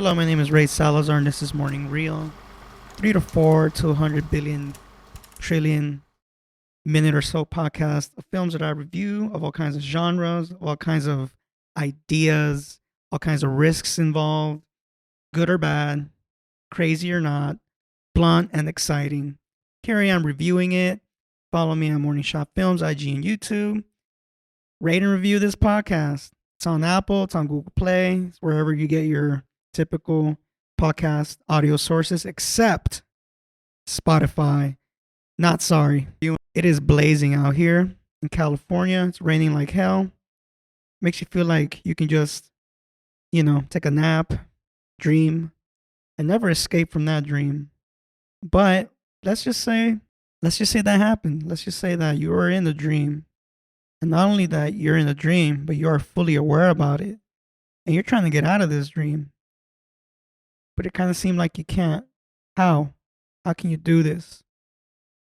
Hello, my name is Ray Salazar, and this is Morning Real. 3 to 4 to 100 billion trillion minute or so podcast of films that I review of all kinds of genres, all kinds of ideas, all kinds of risks involved, good or bad, crazy or not, blunt and exciting. Carry on reviewing it. Follow me on Morning Shot Films, IG, and YouTube. Rate and review this podcast. It's on Apple, it's on Google Play, it's wherever you get your typical podcast audio sources, except Spotify. Not sorry. It is blazing out here in California. It's raining like hell. Makes you feel like you can just, take a nap, dream, and never escape from that dream. But let's just say that happened. Let's just say that you are in the dream. And not only that you're in a dream, but you are fully aware about it. And you're trying to get out of this dream. But it kind of seemed like you can't. How? How can you do this?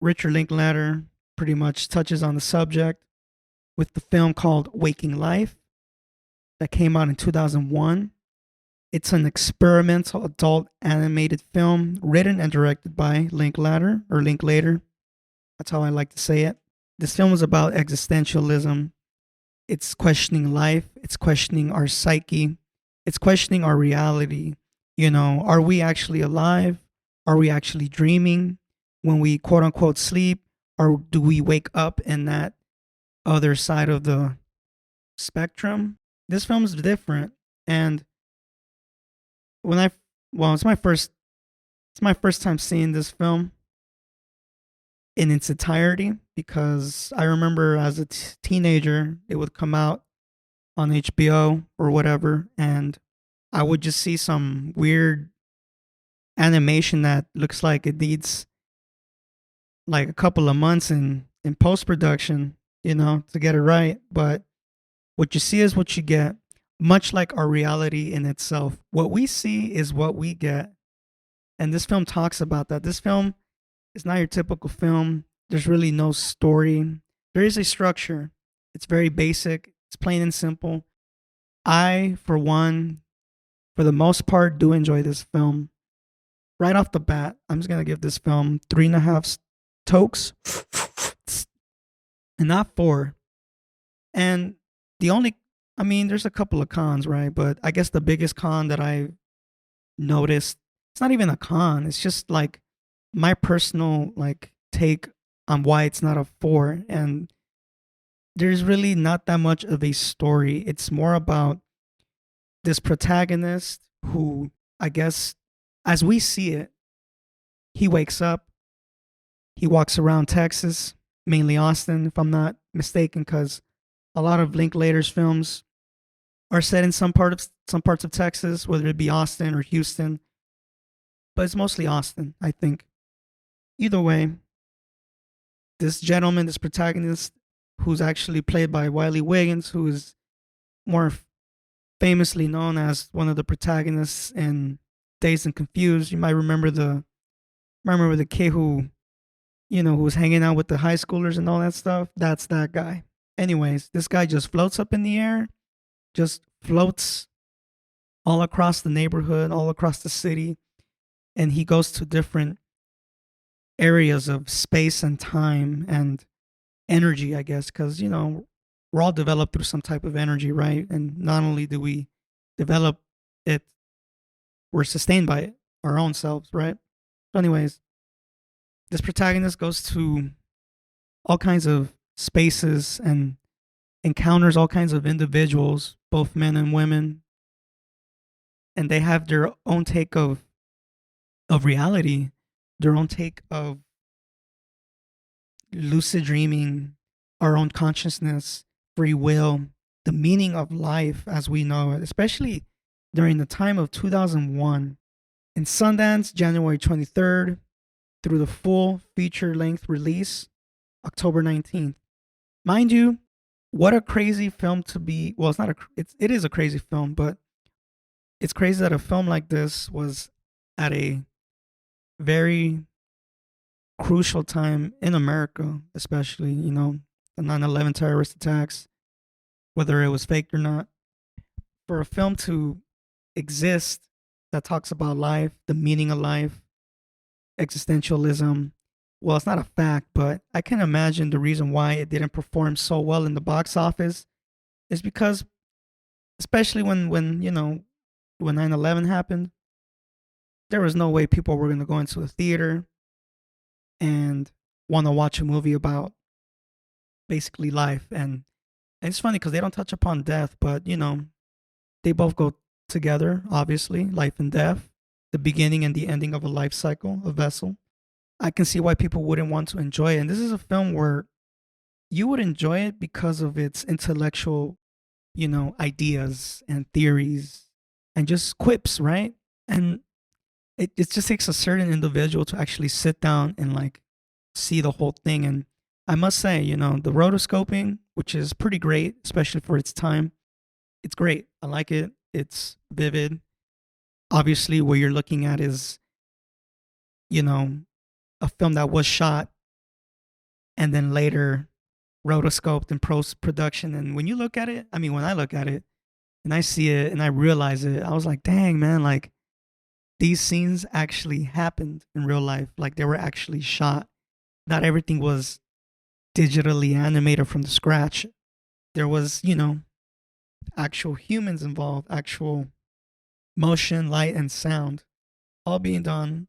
Richard Linklater pretty much touches on the subject with the film called Waking Life that came out in 2001. It's an experimental adult animated film written and directed by Linklater or Linklater. That's how I like to say it. This film is about existentialism. It's questioning life. It's questioning our psyche. It's questioning our reality. Are we actually alive? Are we actually dreaming when we quote unquote sleep? Or do we wake up in that other side of the spectrum? This film is different. And it's my first time seeing this film in its entirety, because I remember as a teenager, it would come out on HBO or whatever, and I would just see some weird animation that looks like it needs like a couple of months in post production, to get it right. But what you see is what you get, much like our reality in itself. What we see is what we get. And this film talks about that. This film is not your typical film. There's really no story. There is a structure. It's very basic. It's plain and simple. I, for one, for the most part, do enjoy this film. Right off the bat, I'm just gonna give this film 3.5 tokes, and not 4. And there's a couple of cons, right? But I guess the biggest con that I noticed, it's not even a con. It's just like my personal take on why it's not a 4. And there's really not that much of a story. It's more about this protagonist who, I guess, as we see it, he wakes up, he walks around Texas, mainly Austin, if I'm not mistaken, because a lot of Linklater's films are set in some parts of Texas, whether it be Austin or Houston, but it's mostly Austin, I think. Either way, this gentleman, this protagonist, who's actually played by Wiley Wiggins, who is more famously known as one of the protagonists in Dazed and Confused. You might remember the kid who was hanging out with the high schoolers and all that stuff. That's that guy. Anyways, this guy just floats up in the air, just floats all across the neighborhood, all across the city, and he goes to different areas of space and time and energy, I guess, because we're all developed through some type of energy, right? And not only do we develop it, we're sustained by it, our own selves, right? So anyways, this protagonist goes to all kinds of spaces and encounters all kinds of individuals, both men and women, and they have their own take of reality, their own take of lucid dreaming, our own consciousness, free will, the meaning of life as we know it, especially during the time of 2001. In Sundance, January 23rd, through the full feature-length release, October 19th. Mind you, what a crazy film to be. Well, it is a crazy film, but it's crazy that a film like this was at a very crucial time in America, especially, the 9/11 terrorist attacks, whether it was faked or not. For a film to exist that talks about life, the meaning of life, existentialism. Well, it's not a fact, but I can imagine the reason why it didn't perform so well in the box office is because, especially when 9/11 happened, there was no way people were going to go into a theater and want to watch a movie about basically life. And it's funny because they don't touch upon death, but they both go together, obviously, life and death, the beginning and the ending of a life cycle, a vessel. I can see why people wouldn't want to enjoy it. And this is a film where you would enjoy it because of its intellectual, ideas and theories and just quips, right? And it just takes a certain individual to actually sit down and like see the whole thing. And I must say, the rotoscoping, which is pretty great, especially for its time, it's great. I like it. It's vivid. Obviously, what you're looking at is, you know, a film that was shot and then later rotoscoped in post production. And when you look at it, I mean, when I look at it and I see it and I realize it, I was like, dang, man, like these scenes actually happened in real life. Like they were actually shot. Not everything was digitally animated from the scratch. There was, actual humans involved, actual motion, light, and sound all being done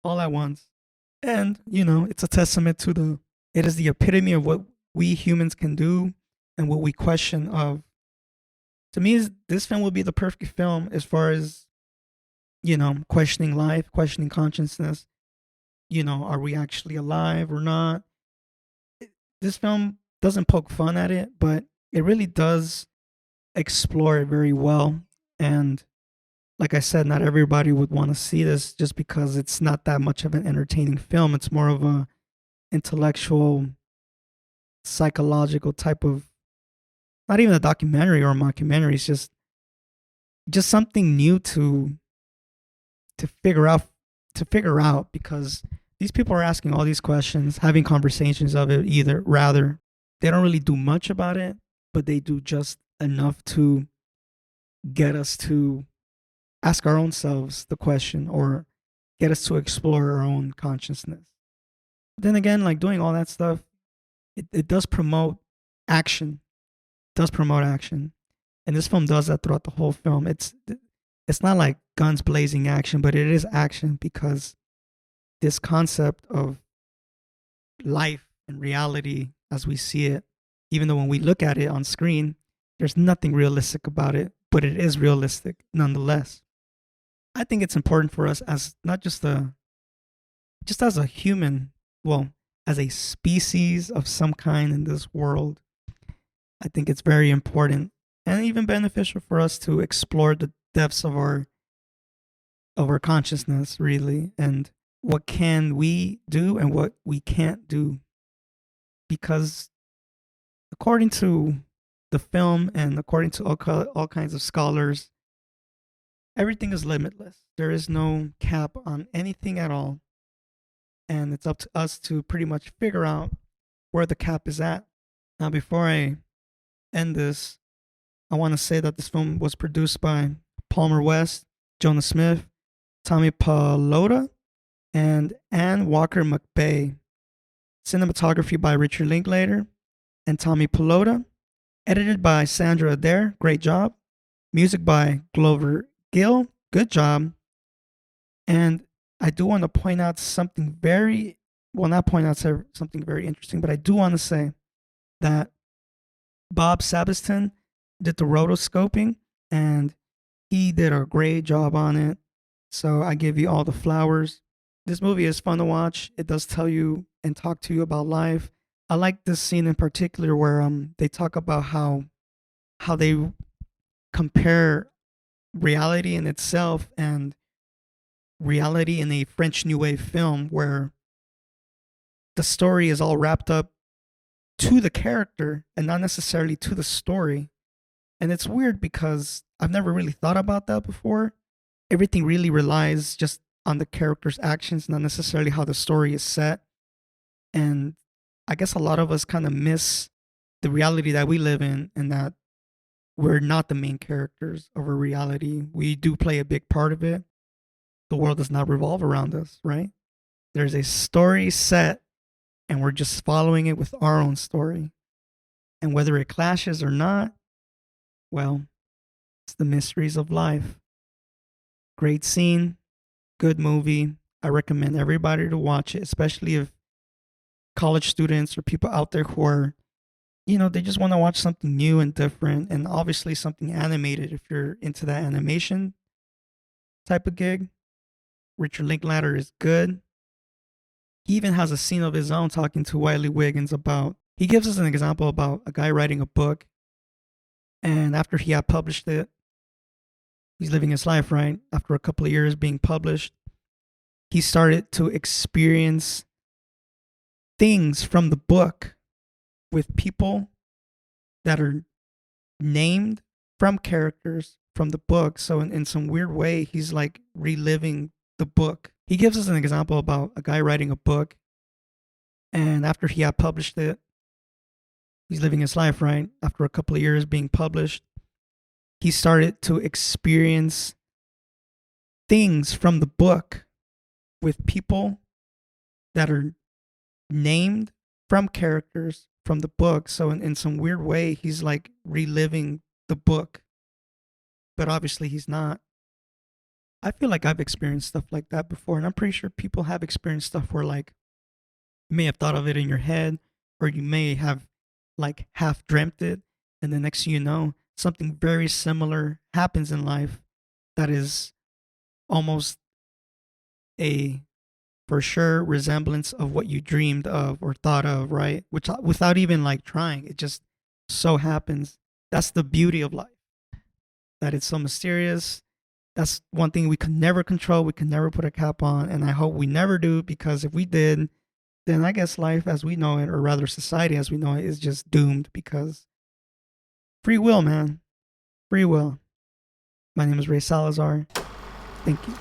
all at once. And, it's a testament to it is the epitome of what we humans can do and what we question of. To me, this film would be the perfect film as far as, questioning life, questioning consciousness. Are we actually alive or not? This film doesn't poke fun at it, but it really does explore it very well. And like I said, not everybody would want to see this just because it's not that much of an entertaining film. It's more of a intellectual, psychological type of, not even a documentary or a mockumentary. It's just something new to figure out because these people are asking all these questions, having conversations of it. Either rather, they don't really do much about it, but they do just enough to get us to ask our own selves the question or get us to explore our own consciousness. Then again, like doing all that stuff, it does promote action. Does promote action. And this film does that throughout the whole film. It's not like guns blazing action, but it is action because this concept of life and reality as we see it, even though when we look at it on screen, there's nothing realistic about it, but it is realistic nonetheless. I think it's important for us as not just just as a human, well, as a species of some kind in this world. I think it's very important and even beneficial for us to explore the depths of our consciousness, really, and what can we do and what we can't do. Because according to the film and according to all kinds of scholars, everything is limitless. There is no cap on anything at all. And it's up to us to pretty much figure out where the cap is at. Now, before I end this, I want to say that this film was produced by Palmer West, Jonah Smith, Tommy Pallotta, and Anne Walker McBay. Cinematography by Richard Linklater and Tommy Pallotta. Edited by Sandra Adair. Great job. Music by Glover Gill. Good job. And I do want to point out something not point out something very interesting, but I do want to say that Bob Sabiston did the rotoscoping and he did a great job on it. So I give you all the flowers. This movie is fun to watch. It does tell you and talk to you about life. I like this scene in particular where they talk about how they compare reality in itself and reality in a French New Wave film where the story is all wrapped up to the character and not necessarily to the story. And it's weird because I've never really thought about that before. Everything really relies just on the character's actions, not necessarily how the story is set. And I guess a lot of us kind of miss the reality that we live in and that we're not the main characters of our reality. We do play a big part of it. the world does not revolve around us, right? There's a story set, and we're just following it with our own story. And whether it clashes or not, well, it's the mysteries of life. Great scene, good movie. I recommend everybody to watch it, especially if college students or people out there who are, they just want to watch something new and different, and obviously something animated if you're into that animation type of gig. Richard Linklater is good. He even has a scene of his own talking to Wiley Wiggins about, he gives us an example about a guy writing a book, and after he had published it, he's living his life, right? After a couple of years being published, he started to experience things from the book with people that are named from characters from the book. So in some weird way, he's like reliving the book. He gives us an example about a guy writing a book, and after he had published it, he's living his life, right? After a couple of years being published, he started to experience things from the book with people that are named from characters from the book. So in some weird way, he's like reliving the book, but obviously he's not. I feel like I've experienced stuff like that before, and I'm pretty sure people have experienced stuff where, like, you may have thought of it in your head, or you may have like half dreamt it, and the next thing you know, something very similar happens in life that is almost a for sure resemblance of what you dreamed of or thought of, right? Which without even like trying, it just so happens. That's the beauty of life, that it's so mysterious. That's one thing we can never control. We can never put a cap on. And I hope we never do, because if we did, then I guess life as we know it, or rather society as we know it, is just doomed, because free will, man. Free will. My name is Ray Salazar. Thank you.